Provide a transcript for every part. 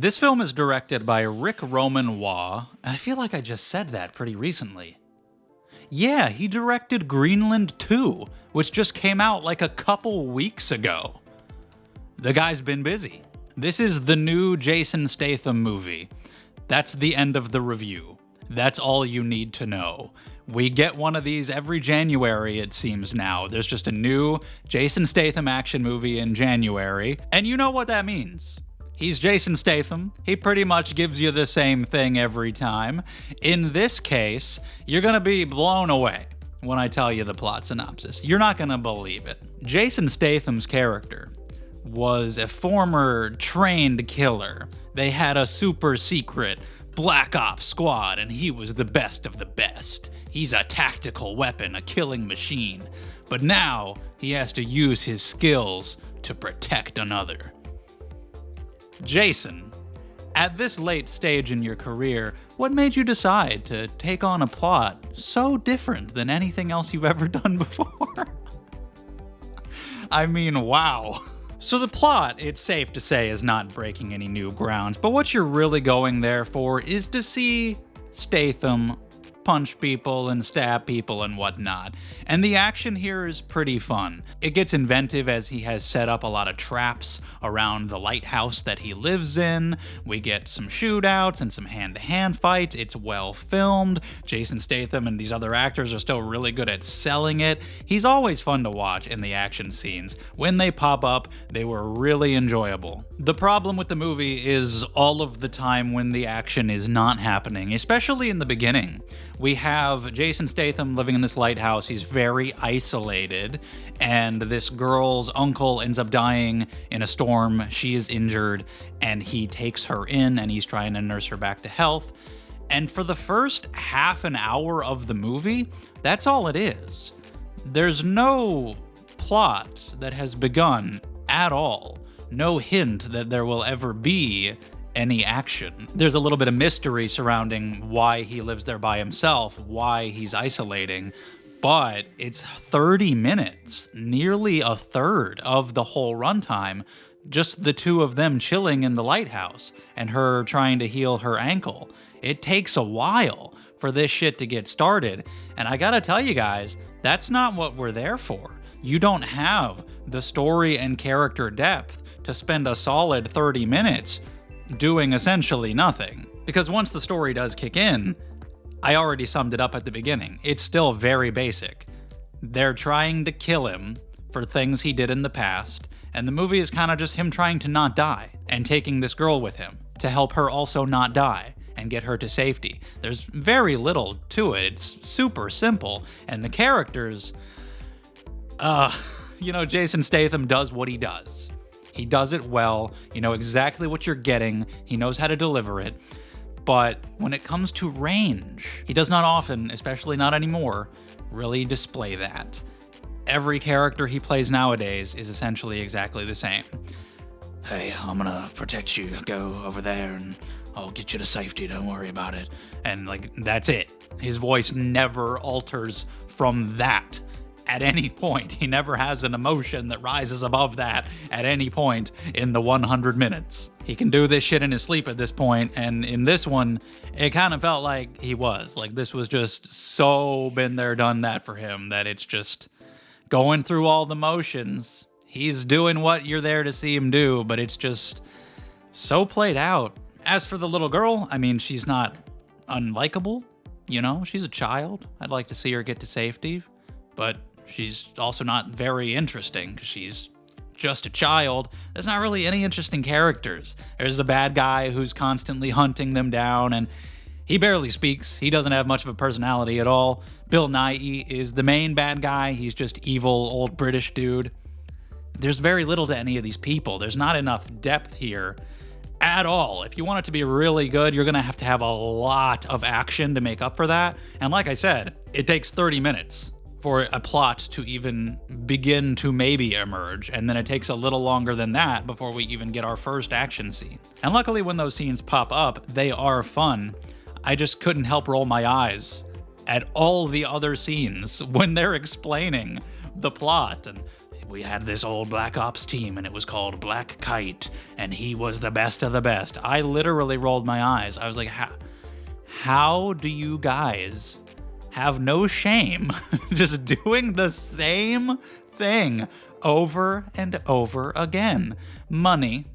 This film is directed by Ric Roman Waugh, and I feel like I just said that pretty recently. Yeah, he directed Greenland 2, which just came out like a couple weeks ago. The guy's been busy. This is the new Jason Statham movie. That's the end of the review. That's all you need to know. We get one of these every January, it seems now. There's just a new Jason Statham action movie in January, and you know what that means. He's Jason Statham. He pretty much gives you the same thing every time. In this case, you're gonna be blown away when I tell you the plot synopsis. You're not gonna believe it. Jason Statham's character was a former trained killer. They had a super secret Black Ops squad, and he was the best of the best. He's a tactical weapon, a killing machine. But now, he has to use his skills to protect another. Jason, at this late stage in your career, what made you decide to take on a plot so different than anything else you've ever done before? I mean, wow. So the plot, it's safe to say, is not breaking any new ground, but what you're really going there for is to see Statham punch people and stab people and whatnot. And the action here is pretty fun. It gets inventive as he has set up a lot of traps around the lighthouse that he lives in. We get some shootouts and some hand-to-hand fights. It's well filmed. Jason Statham and these other actors are still really good at selling it. He's always fun to watch in the action scenes. When they pop up, they were really enjoyable. The problem with the movie is all of the time when the action is not happening, especially in the beginning. We have Jason Statham living in this lighthouse. He's very isolated, and this girl's uncle ends up dying in a storm. She is injured, and he takes her in, and he's trying to nurse her back to health. And for the first half an hour of the movie, that's all it is. There's no plot that has begun at all. No hint that there will ever be any action. There's a little bit of mystery surrounding why he lives there by himself, why he's isolating, but it's 30 minutes, nearly a third of the whole runtime, just the two of them chilling in the lighthouse and her trying to heal her ankle. It takes a while for this shit to get started, and I gotta tell you guys, that's not what we're there for. You don't have the story and character depth to spend a solid 30 minutes doing essentially nothing. Because once the story does kick in, I already summed it up at the beginning. It's still very basic. They're trying to kill him for things he did in the past, and the movie is kind of just him trying to not die, and taking this girl with him to help her also not die and get her to safety. There's very little to it. It's super simple, and the characters, Jason Statham does what he does. He does it well. You know exactly what you're getting. He knows how to deliver it. But when it comes to range, he does not often, especially not anymore, really display that. Every character he plays nowadays is essentially exactly the same. Hey, I'm gonna protect you. Go over there and I'll get you to safety. Don't worry about it. And that's it. His voice never alters from that. At any point. He never has an emotion that rises above that at any point in the 100 minutes. He can do this shit in his sleep at this point, and in this one, it kind of felt like he was. Like, this was just so been there, done that for him, that it's just going through all the motions. He's doing what you're there to see him do, but it's just so played out. As for the little girl, I mean, she's not unlikable, she's a child. I'd like to see her get to safety, but she's also not very interesting because she's just a child. There's not really any interesting characters. There's a bad guy who's constantly hunting them down, and he barely speaks. He doesn't have much of a personality at all. Bill Nighy is the main bad guy. He's just evil, old British dude. There's very little to any of these people. There's not enough depth here at all. If you want it to be really good, you're going to have a lot of action to make up for that. And like I said, it takes 30 minutes for a plot to even begin to maybe emerge, and then it takes a little longer than that before we even get our first action scene. And luckily when those scenes pop up, they are fun. I just couldn't help roll my eyes at all the other scenes when they're explaining the plot and we had this old Black Ops team and it was called Black Kite and he was the best of the best. I literally rolled my eyes. I was like, how do you guys have no shame just doing the same thing over and over again? Money.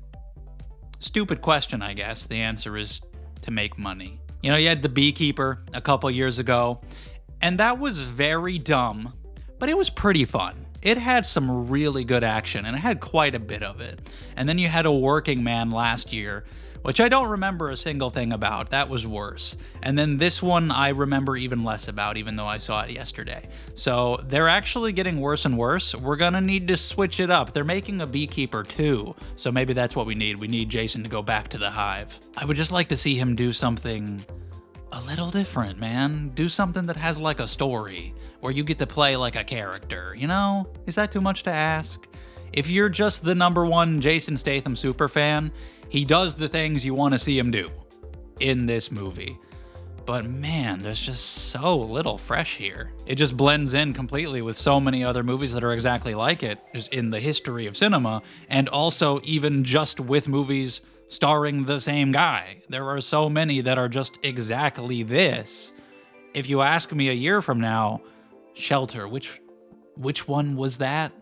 Stupid question, I guess. The answer is to make money. You know, you had The Beekeeper a couple years ago, and that was very dumb, but it was pretty fun. It had some really good action, and it had quite a bit of it. And then you had A Working Man last year, which I don't remember a single thing about. That was worse. And then this one I remember even less about, even though I saw it yesterday. So they're actually getting worse and worse. We're gonna need to switch it up. They're making a Beekeeper too, so maybe that's what we need. We need Jason to go back to the hive. I would just like to see him do something a little different, man. Do something that has like a story, where you get to play like a character, you know? Is that too much to ask? If you're just the #1 Jason Statham superfan, he does the things you want to see him do in this movie. But man, there's just so little fresh here. It just blends in completely with so many other movies that are exactly like it, just in the history of cinema, and also even just with movies starring the same guy. There are so many that are just exactly this. If you ask me a year from now, Shelter, which one was that?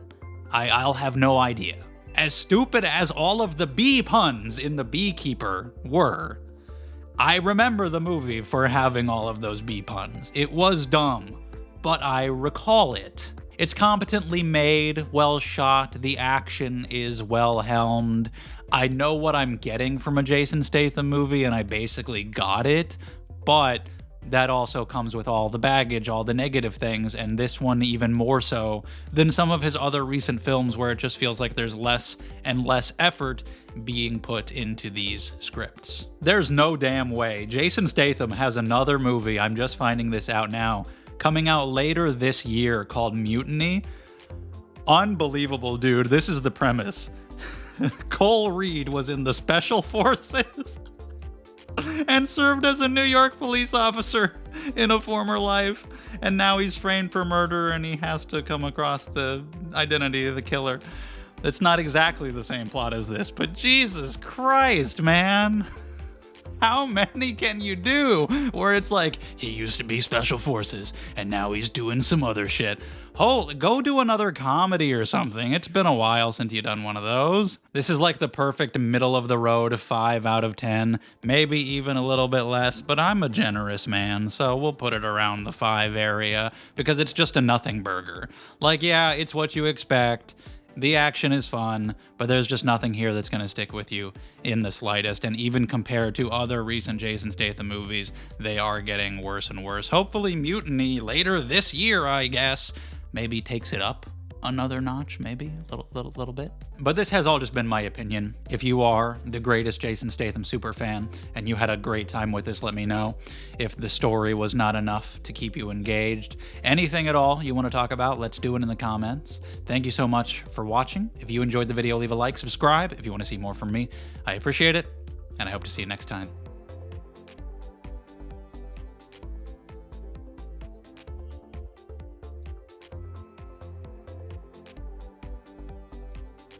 I'll have no idea. As stupid as all of the bee puns in The Beekeeper were, I remember the movie for having all of those bee puns. It was dumb, but I recall it. It's competently made, well shot, the action is well helmed. I know what I'm getting from a Jason Statham movie, and I basically got it, but that also comes with all the baggage, all the negative things, and this one even more so than some of his other recent films where it just feels like there's less and less effort being put into these scripts. There's no damn way. Jason Statham has another movie, I'm just finding this out now, coming out later this year called Mutiny. Unbelievable, dude. This is the premise. Cole Reed was in the Special Forces and served as a New York police officer in a former life, and now he's framed for murder and he has to come across the identity of the killer. It's not exactly the same plot as this, but Jesus Christ, man. How many can you do where it's like, he used to be Special Forces and now he's doing some other shit? Go do another comedy or something. It's been a while since you've done one of those. This is like the perfect middle of the road 5 out of 10, maybe even a little bit less, but I'm a generous man, so we'll put it around the 5 area because it's just a nothing burger. Like, yeah, it's what you expect. The action is fun, but there's just nothing here that's going to stick with you in the slightest. And even compared to other recent Jason Statham movies, they are getting worse and worse. Hopefully Mutiny later this year, I guess, maybe takes it up another notch, maybe a little bit. But this has all just been my opinion. If you are the greatest Jason Statham super fan and you had a great time with this, let me know. If the story was not enough to keep you engaged, anything at all you want to talk about, let's do it in the comments. Thank you so much for watching. If you enjoyed the video, leave a like, subscribe if you want to see more from me. I appreciate it, and I hope to see you next time.